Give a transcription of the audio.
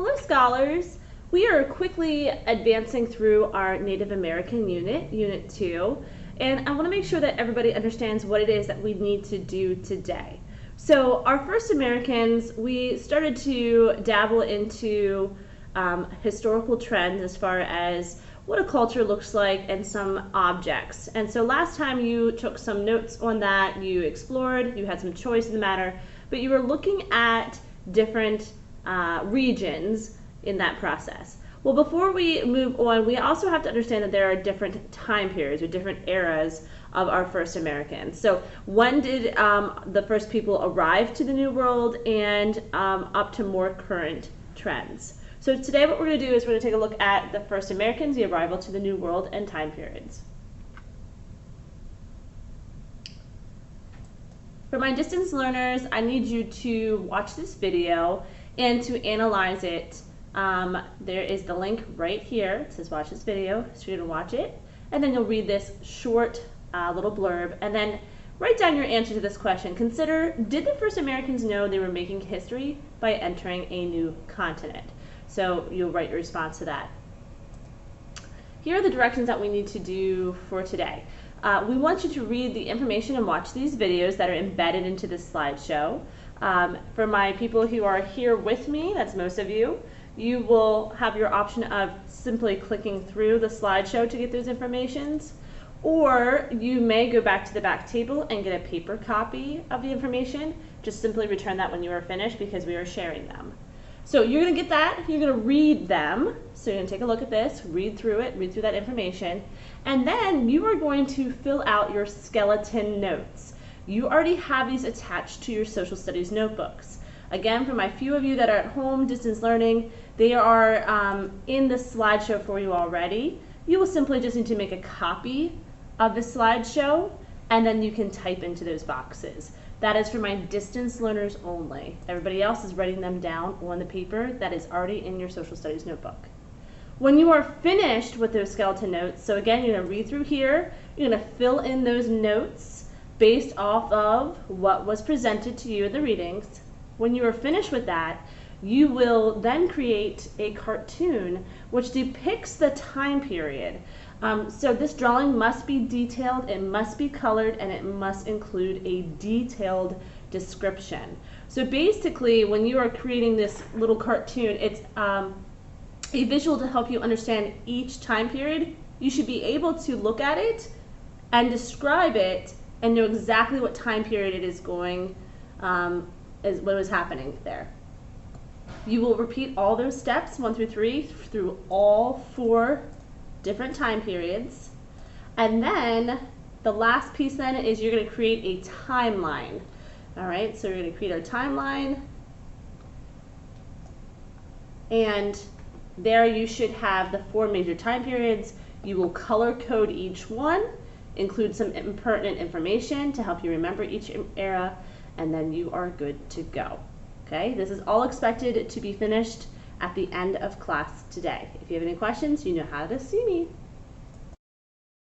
Hello, scholars. We are quickly advancing through our Native American unit, Unit 2, and I want to make sure that everybody understands what it is that we need to do today. So our first Americans, we started to dabble into historical trends as far as what a culture looks like and some objects. And so last time you took some notes on that, you explored, you had some choice in the matter, but you were looking at different regions in that process. Well, before we move on, we also have to understand that there are different time periods or different eras of our first Americans. So when did the first people arrive to the New World, and up to more current trends. So today what we're going to do is we're going to take a look at the first Americans, the arrival to the New World, and time periods. For my distance learners, I need you to watch this video and to analyze it. There is the link right here. It says watch this video, so you're going to watch it, and then you'll read this short little blurb, and then write down your answer to this question. Consider, did the first Americans know they were making history by entering a new continent? So you'll write your response to that. Here are the directions that we need to do for today. We want you to read the information and watch these videos that are embedded into this slideshow. For my people who are here with me, that's most of you, you will have your option of simply clicking through the slideshow to get those informations, or you may go back to the back table and get a paper copy of the information. Just simply return that when you are finished, because we are sharing them. So you're going to get that, you're going to read them, so you're going to take a look at this, read through it, read through that information, and then you are going to fill out your skeleton notes. You already have these attached to your social studies notebooks. Again, for my few of you that are at home distance learning, they are in the slideshow for you already. You will simply just need to make a copy of the slideshow, and then you can type into those boxes. That is for my distance learners only. Everybody else is writing them down on the paper that is already in your social studies notebook. When you are finished with those skeleton notes, so again, you're going to read through here, you're going to fill in those notes based off of what was presented to you in the readings. When you are finished with that, you will then create a cartoon which depicts the time period. So this drawing must be detailed, it must be colored, and it must include a detailed description. So basically, when you are creating this little cartoon, it's a visual to help you understand each time period. You should be able to look at it and describe it and know exactly what time period it is going, is what is happening there. You will repeat all those steps 1 through 3 through all 4 different time periods, and then the last piece then is you're going to create a timeline. All right, so we're going to create our timeline, and there you should have the 4 major time periods. You will color code each one, include some pertinent information to help you remember each era, and then you are good to go. Okay, this is all expected to be finished at the end of class today. If you have any questions, you know how to see me.